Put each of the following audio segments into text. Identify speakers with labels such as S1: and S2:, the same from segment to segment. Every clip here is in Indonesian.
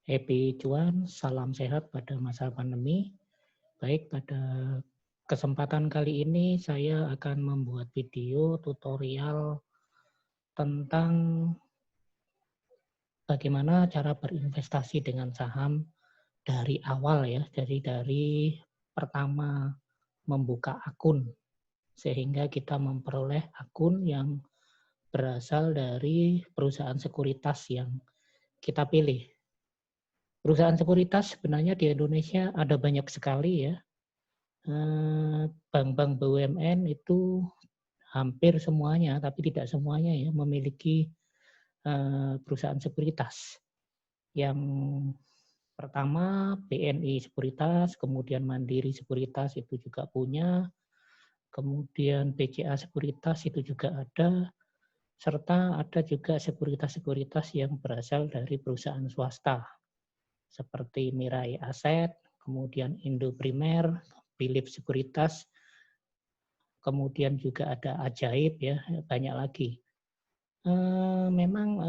S1: Happy cuan, salam sehat pada masa pandemi. Baik, pada kesempatan kali ini saya akan membuat video tutorial tentang bagaimana cara berinvestasi dengan saham dari awal ya. Jadi dari pertama membuka akun sehingga kita memperoleh akun yang berasal dari perusahaan sekuritas yang kita pilih. Perusahaan sekuritas sebenarnya di Indonesia ada banyak sekali ya. Bank-bank BUMN itu hampir semuanya, tapi tidak semuanya ya, memiliki perusahaan sekuritas. Yang pertama BNI Sekuritas, kemudian Mandiri Sekuritas itu juga punya, kemudian BCA Sekuritas itu juga ada, serta ada juga sekuritas-sekuritas yang berasal dari perusahaan swasta, seperti Mirai Aset, kemudian Indo Primer, Philip Sekuritas, kemudian juga ada Ajaib ya, banyak lagi. Memang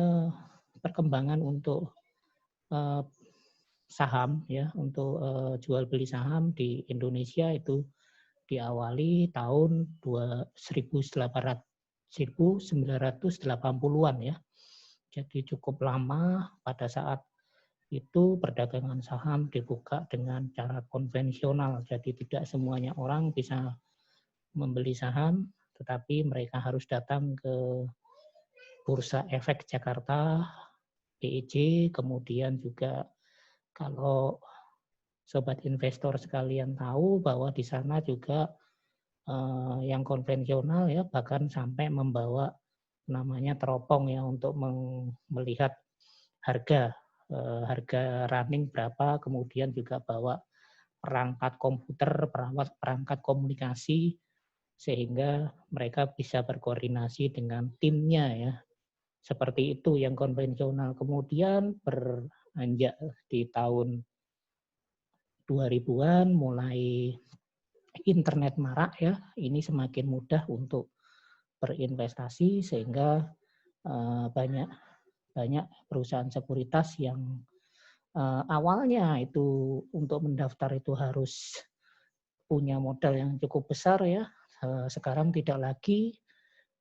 S1: perkembangan untuk saham ya, untuk jual beli saham di Indonesia itu diawali tahun 1980-an ya. Jadi cukup lama. Pada saat itu perdagangan saham dibuka dengan cara konvensional. Jadi tidak semuanya orang bisa membeli saham, tetapi mereka harus datang ke Bursa Efek Jakarta, BEJ, kemudian juga kalau sobat investor sekalian tahu bahwa di sana juga yang konvensional ya, bahkan sampai membawa namanya teropong ya untuk melihat harga harga running berapa, kemudian juga bawa perangkat komputer, perangkat komunikasi sehingga mereka bisa berkoordinasi dengan timnya ya. Seperti itu yang konvensional. Kemudian beranjak di tahun 2000-an mulai internet marak ya, ini semakin mudah untuk berinvestasi sehingga banyak banyak perusahaan sekuritas yang awalnya itu untuk mendaftar itu harus punya modal yang cukup besar ya. Sekarang tidak lagi,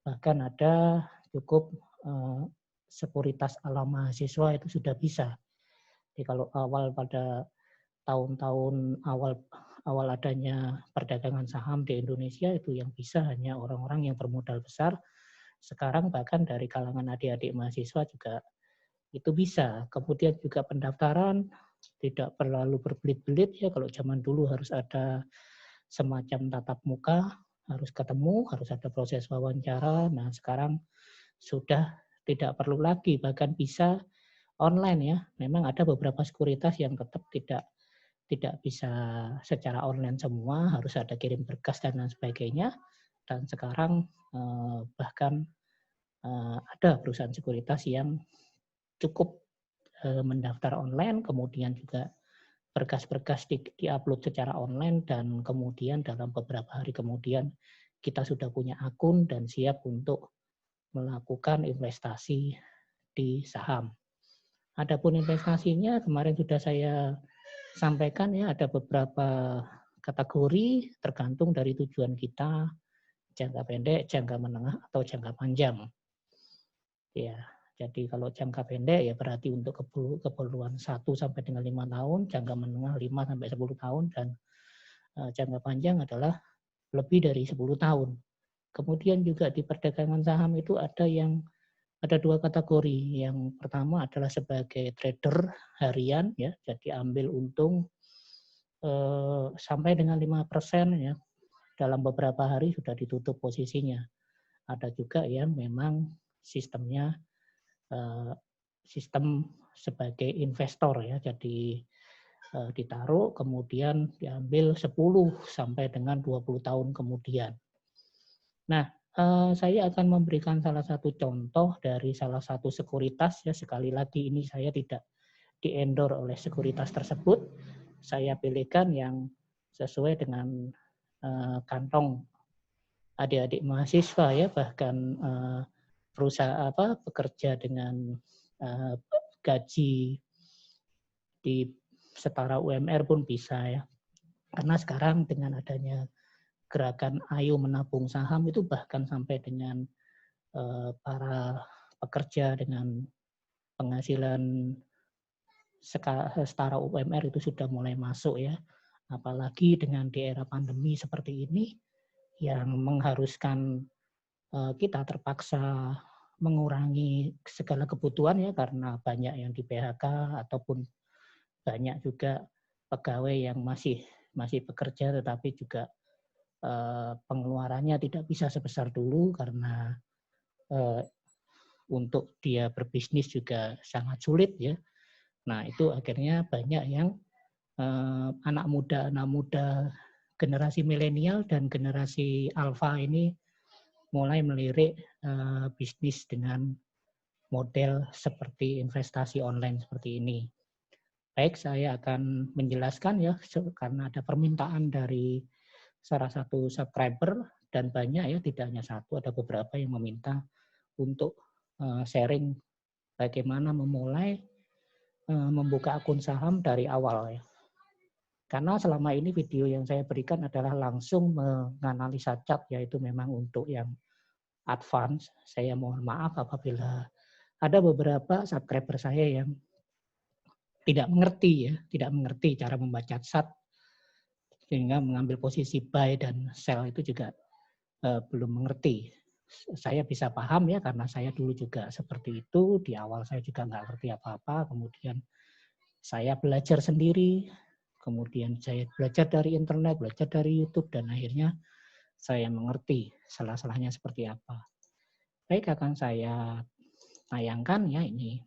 S1: bahkan ada cukup sekuritas ala mahasiswa itu sudah bisa. Jadi kalau awal pada tahun-tahun awal adanya perdagangan saham di Indonesia itu yang bisa hanya orang-orang yang bermodal besar. Sekarang bahkan dari kalangan adik-adik mahasiswa juga itu bisa. Kemudian juga pendaftaran tidak terlalu berbelit-belit ya. Kalau zaman dulu harus ada semacam tatap muka, harus ketemu, harus ada proses wawancara. Nah, sekarang sudah tidak perlu lagi, bahkan bisa online ya. Memang ada beberapa sekuritas yang tetap tidak bisa secara online semua, harus ada kirim berkas dan lain sebagainya. Dan sekarang bahkan ada perusahaan sekuritas yang cukup mendaftar online, kemudian juga berkas-berkas di-upload secara online, dan kemudian dalam beberapa hari kemudian kita sudah punya akun dan siap untuk melakukan investasi di saham. Adapun investasinya kemarin sudah saya sampaikan ya, ada beberapa kategori tergantung dari tujuan kita, jangka pendek, jangka menengah, atau jangka panjang. Ya, jadi kalau jangka pendek ya berarti untuk keperluan 1 sampai dengan 5 tahun, jangka menengah 5 sampai 10 tahun, dan jangka panjang adalah lebih dari 10 tahun. Kemudian juga di perdagangan saham itu ada dua kategori. Yang pertama adalah sebagai trader harian ya, jadi ambil untung sampai dengan 5% ya. Dalam beberapa hari sudah ditutup posisinya. Ada juga yang memang sistemnya sistem sebagai investor ya, jadi ditaruh kemudian diambil 10 sampai dengan 20 tahun kemudian. Nah, saya akan memberikan salah satu contoh dari salah satu sekuritas ya. Sekali lagi ini saya tidak di-endorse oleh sekuritas tersebut. Saya pilihkan yang sesuai dengan kantong adik-adik mahasiswa ya, bahkan perusahaan bekerja dengan gaji di setara UMR pun bisa ya. Karena sekarang dengan adanya gerakan Ayo Menabung Saham itu bahkan sampai dengan para pekerja dengan penghasilan setara UMR itu sudah mulai masuk ya. Apalagi dengan di era pandemi seperti ini yang mengharuskan kita terpaksa mengurangi segala kebutuhan ya, karena banyak yang di PHK ataupun banyak juga pegawai yang masih bekerja tetapi juga pengeluarannya tidak bisa sebesar dulu karena untuk dia berbisnis juga sangat sulit ya. Nah, itu akhirnya banyak yang anak muda generasi milenial dan generasi alfa ini mulai melirik bisnis dengan model seperti investasi online seperti ini. Baik, saya akan menjelaskan ya, karena ada permintaan dari salah satu subscriber dan banyak ya, tidak hanya satu, ada beberapa yang meminta untuk sharing bagaimana memulai membuka akun saham dari awal ya. Karena selama ini video yang saya berikan adalah langsung menganalisa chart, yaitu memang untuk yang advance. Saya mohon maaf apabila ada beberapa subscriber saya yang tidak mengerti cara membaca chart sehingga mengambil posisi buy dan sell itu juga belum mengerti. Saya bisa paham ya, karena saya dulu juga seperti itu. Di awal saya juga nggak ngerti apa-apa, kemudian saya belajar sendiri, kemudian saya belajar dari internet, belajar dari YouTube, dan akhirnya saya mengerti salah-salahnya seperti apa. Baik, akan saya tayangkan ya ini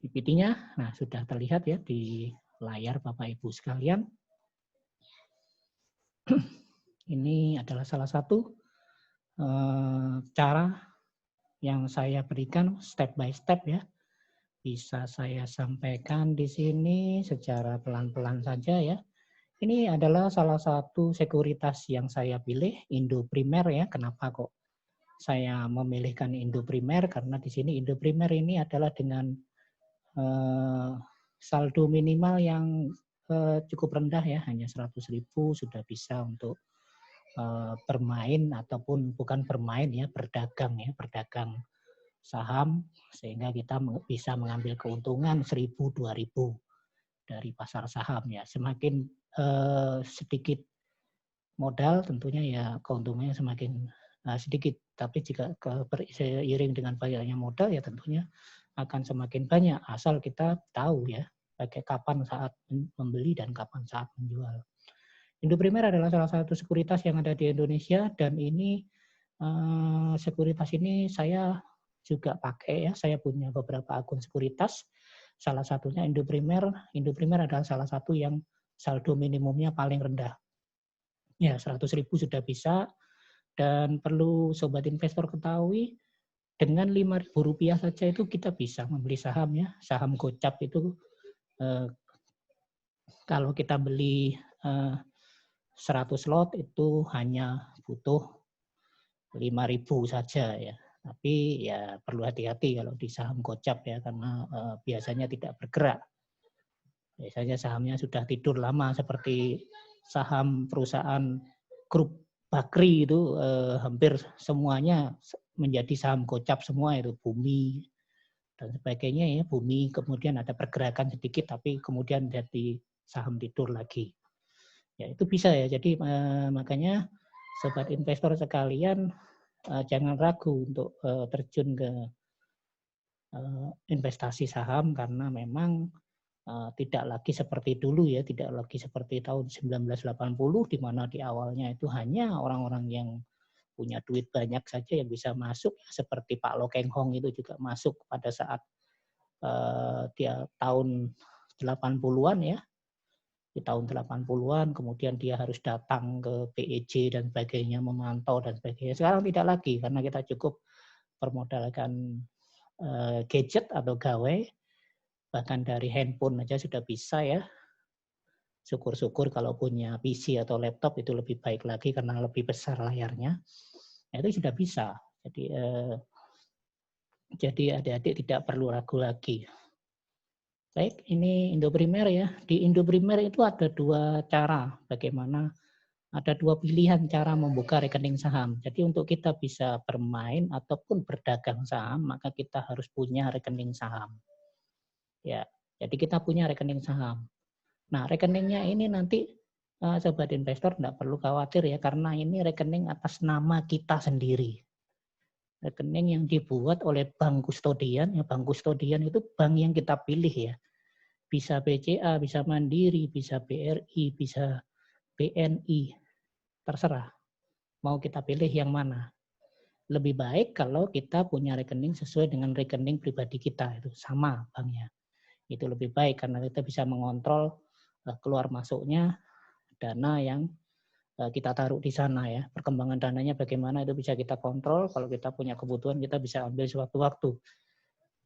S1: PPT-nya. Nah, sudah terlihat ya di layar Bapak Ibu sekalian. Ini adalah salah satu cara yang saya berikan step by step ya. Bisa saya sampaikan di sini secara pelan-pelan saja ya. Ini adalah salah satu sekuritas yang saya pilih, Indo Primer ya. Kenapa kok saya memilihkan Indo Primer? Karena di sini Indo Primer ini adalah dengan saldo minimal yang cukup rendah ya, hanya 100.000 sudah bisa untuk bermain ataupun bukan bermain ya, berdagang saham, sehingga kita bisa mengambil keuntungan 1.000-2.000 dari pasar saham ya. Semakin sedikit modal tentunya ya keuntungannya semakin sedikit, tapi jika seiring dengan banyaknya modal ya tentunya akan semakin banyak, asal kita tahu ya kapan saat membeli dan kapan saat menjual. Indo Primer adalah salah satu sekuritas yang ada di Indonesia, dan ini sekuritas ini saya juga pakai ya. Saya punya beberapa akun sekuritas. Salah satunya Indo Primer. Indo Primer adalah salah satu yang saldo minimumnya paling rendah. Ya, 100.000 sudah bisa. Dan perlu sobat investor ketahui, dengan Rp5.000 saja itu kita bisa membeli saham ya. Saham gocap itu kalau kita beli 100 lot itu hanya butuh 5.000 saja ya. Tapi ya perlu hati-hati kalau di saham gocap ya, karena biasanya tidak bergerak. Biasanya sahamnya sudah tidur lama, seperti saham perusahaan grup Bakri itu hampir semuanya menjadi saham gocap semua, itu Bumi dan sebagainya ya. Bumi kemudian ada pergerakan sedikit tapi kemudian jadi saham tidur lagi. Ya itu bisa ya. Jadi makanya sobat investor sekalian, jangan ragu untuk terjun ke investasi saham, karena memang tidak lagi seperti dulu ya, tidak lagi seperti tahun 1980 di mana di awalnya itu hanya orang-orang yang punya duit banyak saja yang bisa masuk, seperti Pak Lo Keng Hong itu juga masuk pada saat dia tahun 80-an ya. Di tahun 80-an, kemudian dia harus datang ke PEJ dan sebagainya, memantau dan sebagainya. Sekarang tidak lagi, karena kita cukup bermodalkan gadget atau gawai, bahkan dari handphone aja sudah bisa ya. Syukur-syukur kalau punya PC atau laptop itu lebih baik lagi karena lebih besar layarnya. Nah, itu sudah bisa. Jadi adik-adik tidak perlu ragu lagi. Baik, ini Indoprimer ya. Di Indoprimer itu ada dua cara bagaimana, ada dua pilihan cara membuka rekening saham. Jadi untuk kita bisa bermain ataupun berdagang saham, maka kita harus punya rekening saham. Ya, jadi kita punya rekening saham. Nah, rekeningnya ini nanti sobat investor tidak perlu khawatir ya, karena ini rekening atas nama kita sendiri. Rekening yang dibuat oleh bank kustodian, ya bank kustodian itu bank yang kita pilih ya. Bisa BCA, bisa Mandiri, bisa BRI, bisa BNI, terserah. Mau kita pilih yang mana. Lebih baik kalau kita punya rekening sesuai dengan rekening pribadi kita, itu sama banknya. Itu lebih baik karena kita bisa mengontrol keluar masuknya dana yang kita taruh di sana ya. Perkembangan dananya bagaimana itu bisa kita kontrol. Kalau kita punya kebutuhan kita bisa ambil sewaktu-waktu.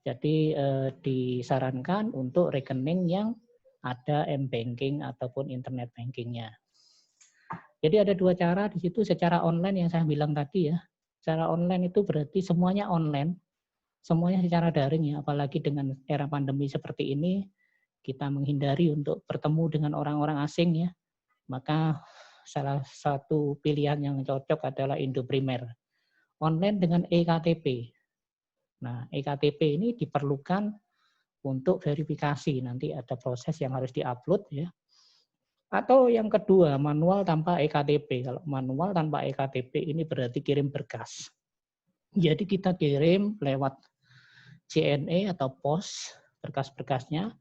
S1: Jadi disarankan untuk rekening yang ada m-banking ataupun internet bankingnya. Jadi ada dua cara di situ, secara online yang saya bilang tadi ya. Secara online itu berarti semuanya online, semuanya secara daring ya. Apalagi dengan era pandemi seperti ini, kita menghindari untuk bertemu dengan orang-orang asing ya. Maka salah satu pilihan yang cocok adalah Indoprimer. Online dengan eKTP. Nah, eKTP ini diperlukan untuk verifikasi. Nanti ada proses yang harus diupload ya. Atau yang kedua, manual tanpa eKTP. Kalau manual tanpa eKTP ini berarti kirim berkas. Jadi kita kirim lewat JNE atau pos berkas-berkasnya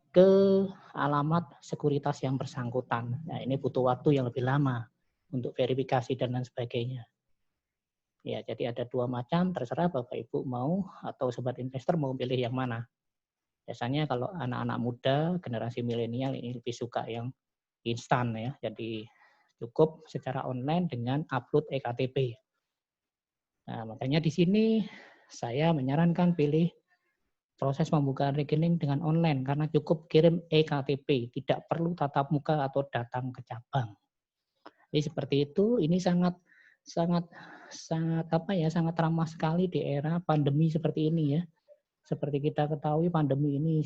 S1: ke alamat sekuritas yang bersangkutan. Nah, ini butuh waktu yang lebih lama untuk verifikasi dan lain sebagainya. Ya, jadi ada dua macam, terserah Bapak Ibu mau atau sobat investor mau pilih yang mana. Biasanya kalau anak-anak muda, generasi milenial ini lebih suka yang instan ya. Jadi cukup secara online dengan upload eKTP. Nah, makanya di sini saya menyarankan pilih proses pembukaan rekening dengan online karena cukup kirim eKTP, tidak perlu tatap muka atau datang ke cabang. Jadi seperti itu, ini sangat sangat ramah sekali di era pandemi seperti ini ya. Seperti kita ketahui pandemi ini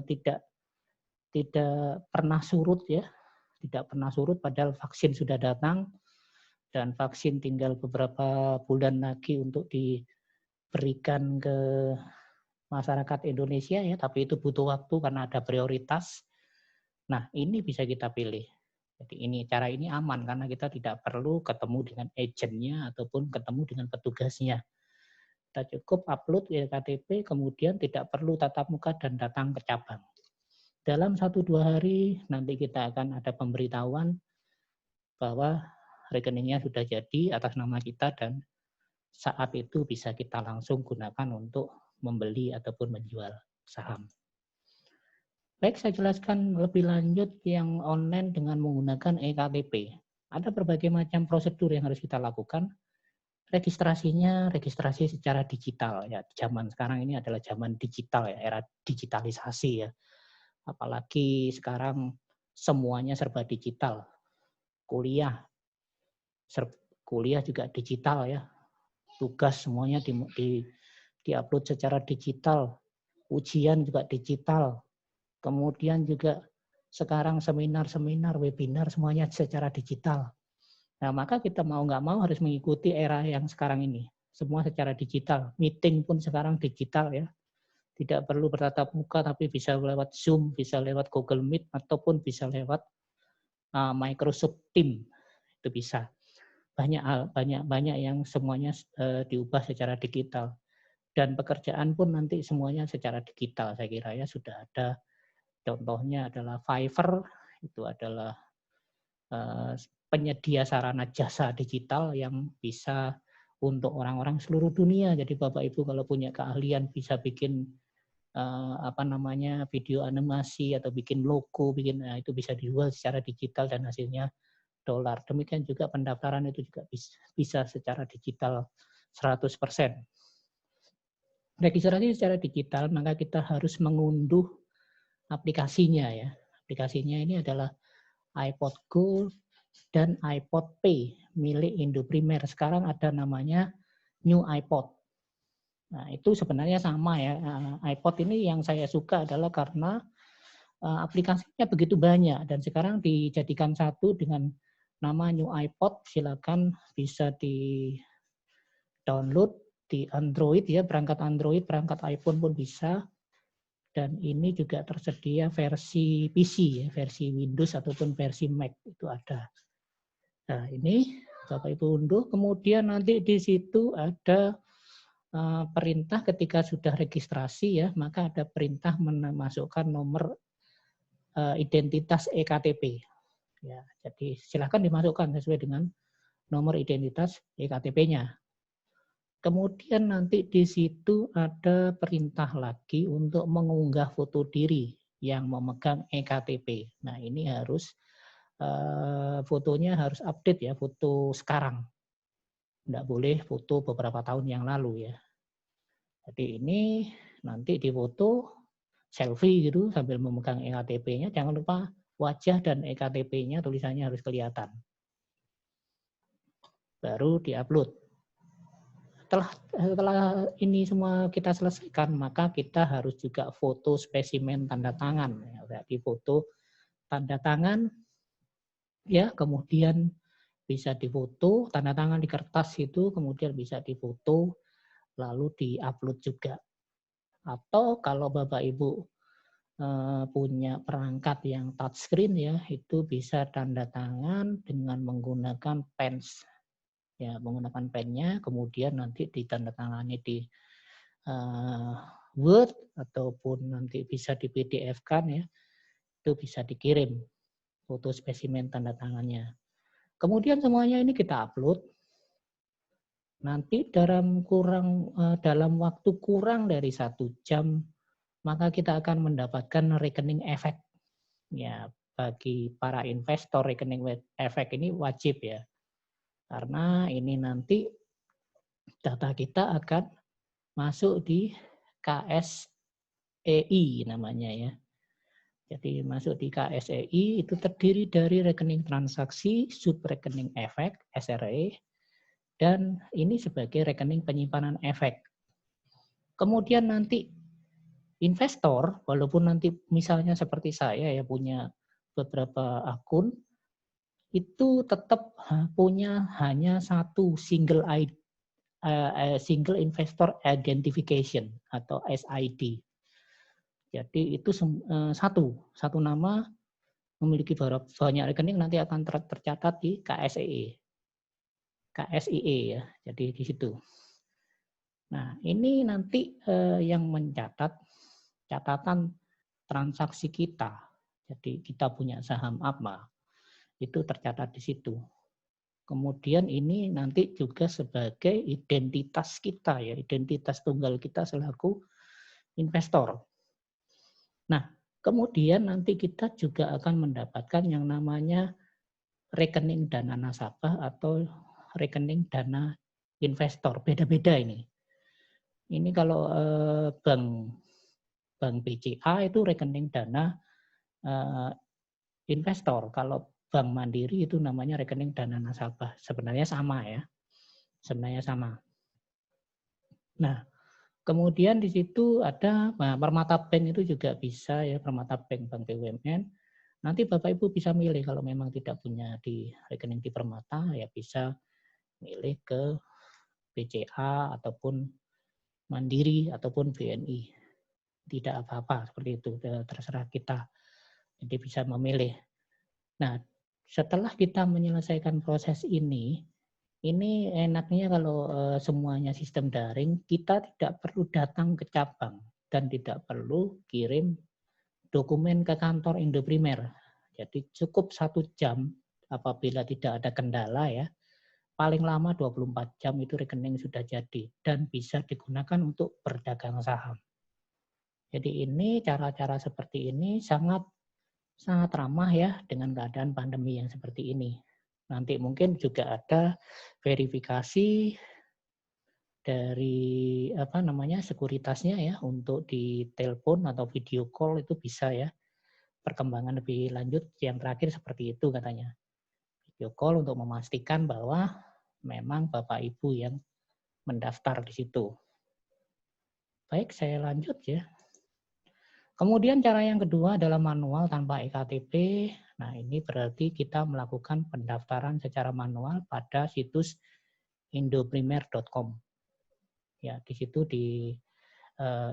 S1: tidak pernah surut ya, tidak pernah surut padahal vaksin sudah datang dan vaksin tinggal beberapa bulan lagi untuk diberikan ke masyarakat Indonesia ya, tapi itu butuh waktu karena ada prioritas. Nah, ini bisa kita pilih. Jadi cara ini aman karena kita tidak perlu ketemu dengan agennya ataupun ketemu dengan petugasnya. Kita cukup upload KTP, kemudian tidak perlu tatap muka dan datang ke cabang. Dalam 1-2 hari nanti kita akan ada pemberitahuan bahwa rekeningnya sudah jadi atas nama kita dan saat itu bisa kita langsung gunakan untuk membeli ataupun menjual saham. Baik, saya jelaskan lebih lanjut yang online dengan menggunakan eKTP. Ada berbagai macam prosedur yang harus kita lakukan. Registrasinya, registrasi secara digital ya. Zaman sekarang ini adalah zaman digital ya, era digitalisasi ya. Apalagi sekarang semuanya serba digital. Kuliah juga digital ya. Tugas semuanya di-upload secara digital. Ujian juga digital. Kemudian juga sekarang seminar-seminar, webinar semuanya secara digital. Nah, maka kita mau nggak mau harus mengikuti era yang sekarang ini. Semua secara digital. Meeting pun sekarang digital ya. Tidak perlu bertatap muka, tapi bisa lewat Zoom, bisa lewat Google Meet, ataupun bisa lewat Microsoft Teams. Itu bisa. Banyak yang semuanya diubah secara digital. Dan pekerjaan pun nanti semuanya secara digital, saya kira ya sudah ada. Contohnya adalah Fiverr, itu adalah penyedia sarana jasa digital yang bisa untuk orang-orang seluruh dunia. Jadi Bapak Ibu kalau punya keahlian bisa bikin video animasi atau bikin logo, itu bisa dijual secara digital dan hasilnya dolar. Demikian juga pendaftaran itu juga bisa secara digital 100%. Registrasi secara digital, maka kita harus mengunduh aplikasinya ya. Aplikasinya ini adalah iPod Go dan iPod Pay milik Indoprimer. Sekarang ada namanya New iPod. Nah, itu sebenarnya sama ya. iPod ini yang saya suka adalah karena aplikasinya begitu banyak dan sekarang dijadikan satu dengan nama New iPod. Silakan bisa di-download di Android ya, perangkat Android, perangkat iPhone pun bisa. Dan ini juga tersedia versi PC ya, versi Windows ataupun versi Mac itu ada. Nah, ini Bapak Ibu unduh, kemudian nanti di situ ada perintah ketika sudah registrasi ya, maka ada perintah memasukkan nomor identitas EKTP. Ya, jadi silakan dimasukkan sesuai dengan nomor identitas EKTP-nya. Kemudian nanti di situ ada perintah lagi untuk mengunggah foto diri yang memegang EKTP. Nah, ini harus fotonya harus update ya, foto sekarang. Tidak boleh foto beberapa tahun yang lalu ya. Jadi ini nanti difoto selfie gitu sambil memegang EKTP-nya. Jangan lupa wajah dan EKTP-nya tulisannya harus kelihatan. Baru diupload. Setelah ini semua kita selesaikan, maka kita harus juga foto spesimen tanda tangan. Jadi foto tanda tangan, ya kemudian bisa difoto, tanda tangan di kertas itu, kemudian bisa difoto, lalu diupload juga. Atau kalau Bapak Ibu punya perangkat yang touchscreen ya, itu bisa tanda tangan dengan menggunakan pens. Ya, menggunakan pennya, kemudian nanti ditandatangani di Word ataupun nanti bisa di PDF-kan ya, itu bisa dikirim foto spesimen tanda tangannya. Kemudian semuanya ini kita upload. Nanti dalam waktu kurang dari 1 jam, maka kita akan mendapatkan rekening efek. Ya, bagi para investor rekening efek ini wajib ya. Karena ini nanti data kita akan masuk di KSEI namanya ya. Jadi masuk di KSEI itu terdiri dari rekening transaksi, subrekening efek, SRE, dan ini sebagai rekening penyimpanan efek. Kemudian nanti investor, walaupun nanti misalnya seperti saya ya punya beberapa akun, itu tetap punya hanya satu single investor identification atau SID. Jadi itu satu nama memiliki banyak rekening nanti akan tercatat di KSIE ya. Jadi di situ. Nah, ini nanti yang mencatat catatan transaksi kita. Jadi kita punya saham apa, itu tercatat di situ. Kemudian ini nanti juga sebagai identitas kita ya, identitas tunggal kita selaku investor. Nah, kemudian nanti kita juga akan mendapatkan yang namanya rekening dana nasabah atau rekening dana investor. Beda-beda ini. Ini kalau bank BCA itu rekening dana investor. Kalau Bank Mandiri itu namanya rekening dana nasabah. Sebenarnya sama ya. Sebenarnya sama. Nah, kemudian di situ ada Permata Bank itu juga bisa ya, Permata Bank Bank BUMN. Nanti Bapak Ibu bisa milih kalau memang tidak punya di rekening di Permata ya bisa milih ke BCA ataupun Mandiri ataupun BNI. Tidak apa-apa seperti itu, terserah kita. Jadi bisa memilih. Nah, setelah kita menyelesaikan proses ini enaknya kalau semuanya sistem daring, kita tidak perlu datang ke cabang dan tidak perlu kirim dokumen ke kantor Indoprimer. Jadi cukup 1 jam apabila tidak ada kendala ya. Paling lama 24 jam itu rekening sudah jadi dan bisa digunakan untuk berdagang saham. Jadi ini cara-cara seperti ini sangat ramah ya dengan keadaan pandemi yang seperti ini. Nanti mungkin juga ada verifikasi dari sekuritasnya ya untuk di telepon atau video call itu bisa ya. Perkembangan lebih lanjut yang terakhir seperti itu katanya. Video call untuk memastikan bahwa memang Bapak Ibu yang mendaftar di situ. Baik, saya lanjut ya. Kemudian cara yang kedua adalah manual tanpa ektp. Nah, ini berarti kita melakukan pendaftaran secara manual pada situs indoprimer.com. Ya, di situ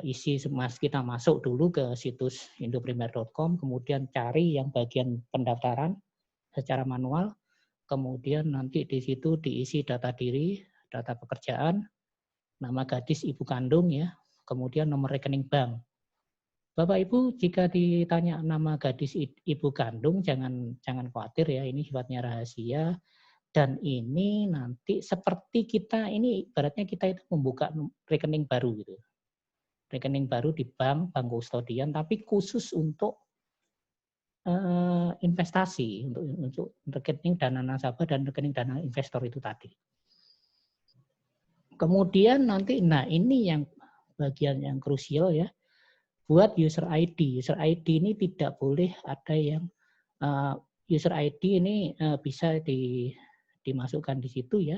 S1: isi kita masuk dulu ke situs indoprimer.com, kemudian cari yang bagian pendaftaran secara manual, kemudian nanti di situ diisi data diri, data pekerjaan, nama gadis ibu kandung ya, kemudian nomor rekening bank. Bapak Ibu, jika ditanya nama gadis ibu kandung, jangan khawatir ya, ini sifatnya rahasia. Dan ini nanti seperti kita, ini ibaratnya kita itu membuka rekening baru gitu. Rekening baru di bank kustodian, tapi khusus untuk investasi, untuk rekening dana nasabah dan rekening dana investor itu tadi. Kemudian nanti, nah ini yang bagian yang krusial ya, buat user ID. User ID ini tidak boleh ada yang user ID ini bisa dimasukkan di situ ya.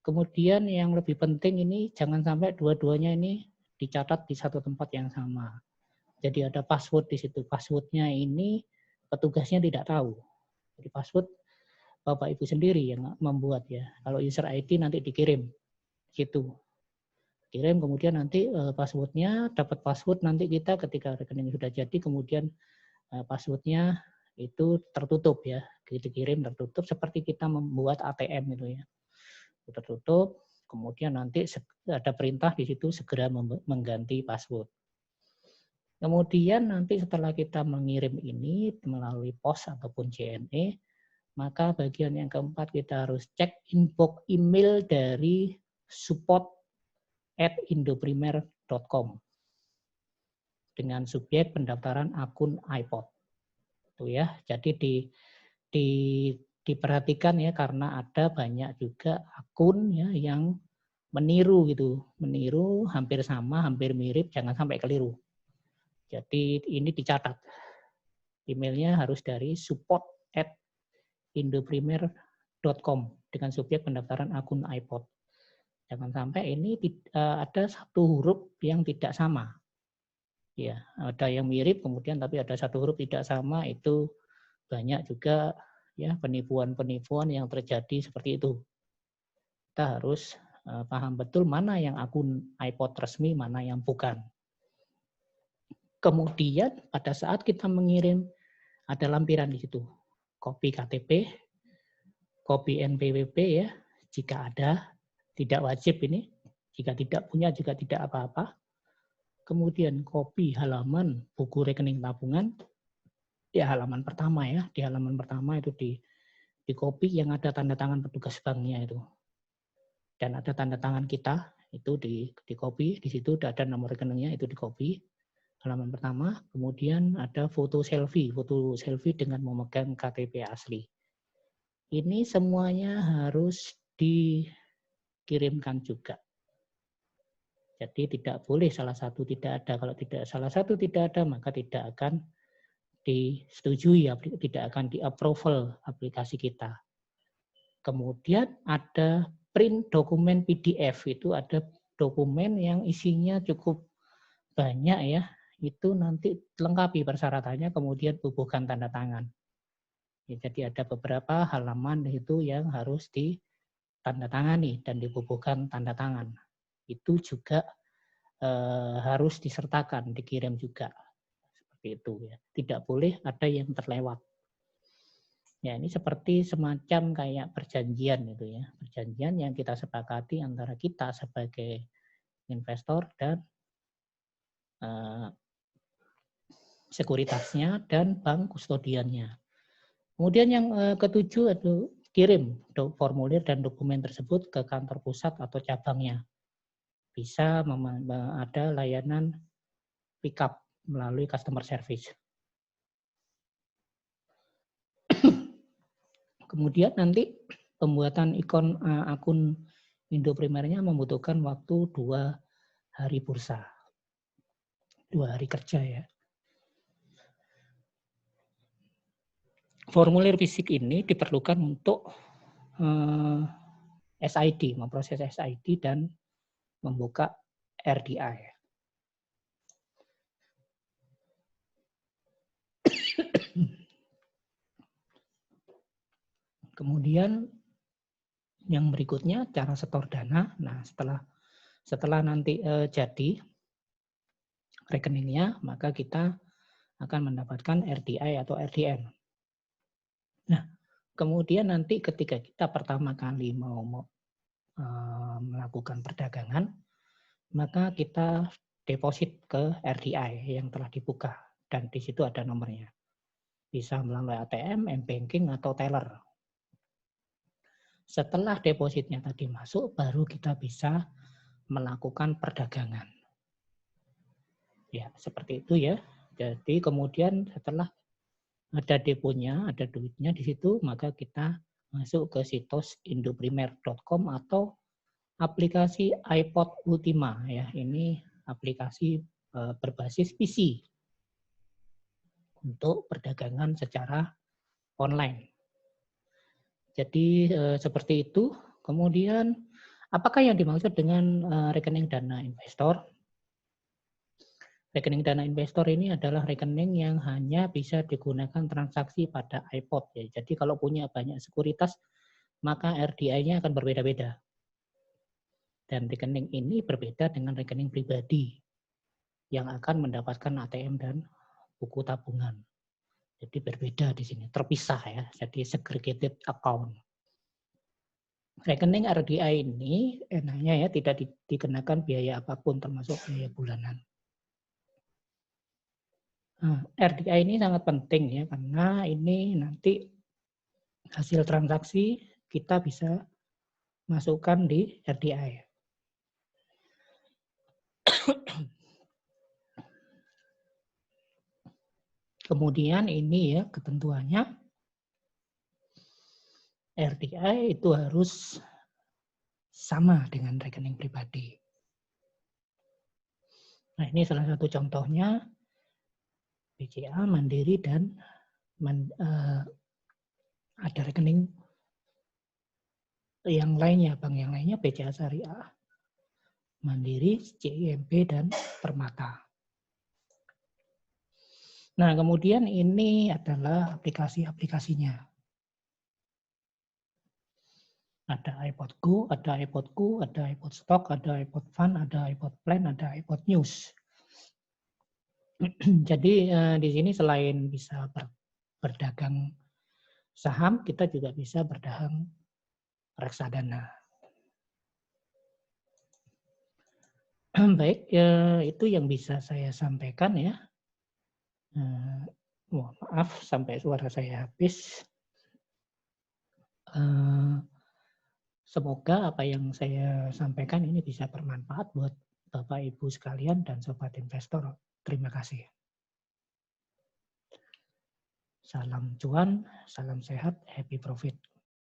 S1: Kemudian yang lebih penting ini jangan sampai dua-duanya ini dicatat di satu tempat yang sama. Jadi ada password di situ. Passwordnya ini petugasnya tidak tahu. Jadi password Bapak Ibu sendiri yang membuat ya. Kalau user ID nanti dikirim situ. Kirim, kemudian nanti passwordnya, dapat password nanti kita ketika rekening sudah jadi, kemudian passwordnya itu tertutup ya, dikirim tertutup seperti kita membuat ATM itu ya, tertutup, kemudian nanti ada perintah di situ segera mengganti password. Kemudian nanti setelah kita mengirim ini melalui pos ataupun JNE, maka bagian yang keempat kita harus cek inbox email dari support@indoprimer.com dengan subjek pendaftaran akun iPod. Itu ya. Jadi diperhatikan ya karena ada banyak juga akun ya yang meniru gitu, meniru hampir sama, hampir mirip, jangan sampai keliru. Jadi ini dicatat. Emailnya harus dari support@indoprimer.com dengan subjek pendaftaran akun iPod. Jangan sampai ini ada satu huruf yang tidak sama. Ya, ada yang mirip kemudian tapi ada satu huruf tidak sama, itu banyak juga ya penipuan-penipuan yang terjadi seperti itu. Kita harus paham betul mana yang akun iPod resmi, mana yang bukan. Kemudian pada saat kita mengirim ada lampiran di situ. Kopi KTP, kopi NPWP ya, jika ada, tidak wajib ini. Jika tidak punya juga tidak apa-apa. Kemudian kopi halaman buku rekening tabungan, ya halaman pertama ya, di halaman pertama itu di kopi yang ada tanda tangan petugas banknya itu. Dan ada tanda tangan kita, itu di kopi, di situ ada nomor rekeningnya, itu di kopi. Halaman pertama, kemudian ada foto selfie dengan memegang KTP asli. Ini semuanya harus dikirimkan juga. Jadi tidak boleh salah satu tidak ada. Kalau tidak salah satu tidak ada, maka tidak akan disetujui, tidak akan di-approval aplikasi kita. Kemudian ada print dokumen PDF, itu ada dokumen yang isinya cukup banyak ya. Itu nanti lengkapi persyaratannya, kemudian bubuhkan tanda tangan. Ya, jadi ada beberapa halaman itu yang harus ditandatangani dan dibubuhkan tanda tangan. Itu juga harus disertakan, dikirim juga. Seperti itu ya. Tidak boleh ada yang terlewat. Ya, ini seperti semacam kayak perjanjian itu ya. Perjanjian yang kita sepakati antara kita sebagai investor dan sekuritasnya dan bank kustodiannya. Kemudian yang ketujuh itu kirim formulir dan dokumen tersebut ke kantor pusat atau cabangnya. Bisa ada layanan pick up melalui customer service. Kemudian nanti pembuatan ikon akun Indoprimernya membutuhkan waktu 2 hari bursa. 2 hari kerja ya. Formulir fisik ini diperlukan untuk SID, memproses SID dan membuka RDI. Kemudian yang berikutnya cara setor dana. Nah, setelah nanti jadi rekeningnya, maka kita akan mendapatkan RDI atau RDN. Nah, kemudian nanti ketika kita pertama kali mau melakukan perdagangan, maka kita deposit ke RDI yang telah dibuka dan di situ ada nomornya. Bisa melalui ATM, M-Banking, atau teller. Setelah depositnya tadi masuk, baru kita bisa melakukan perdagangan. Ya, seperti itu ya. Jadi kemudian setelah ada deponya, ada duitnya di situ, maka kita masuk ke situs indoprimer.com atau aplikasi iPod Ultima ya. Ini aplikasi berbasis PC untuk perdagangan secara online. Jadi seperti itu. Kemudian apakah yang dimaksud dengan rekening dana investor? Rekening dana investor ini adalah rekening yang hanya bisa digunakan transaksi pada iPod. Ya. Jadi kalau punya banyak sekuritas, maka RDI-nya akan berbeda-beda. Dan rekening ini berbeda dengan rekening pribadi yang akan mendapatkan ATM dan buku tabungan. Jadi berbeda di sini, terpisah ya. Jadi segregated account. Rekening RDI ini enaknya ya tidak dikenakan biaya apapun termasuk biaya bulanan. Nah, RDI ini sangat penting ya karena ini nanti hasil transaksi kita bisa masukkan di RDI. Kemudian ini ya ketentuannya RDI itu harus sama dengan rekening pribadi. Nah, ini salah satu contohnya BCA, Mandiri, dan ada rekening yang lainnya, bank yang lainnya BCA Syariah, Mandiri, CIMB, dan Permata. Nah, kemudian ini adalah aplikasi-aplikasinya. Ada iPod Go, ada iPod Q, ada iPod Stock, ada iPod Fun, ada iPod Plan, ada iPod News. Jadi di sini selain bisa berdagang saham, kita juga bisa berdagang reksadana. Baik, itu yang bisa saya sampaikan ya. Mohon maaf sampai suara saya habis. Semoga apa yang saya sampaikan ini bisa bermanfaat buat Bapak Ibu sekalian dan sobat investor. Terima kasih. Salam cuan, salam sehat, happy profit.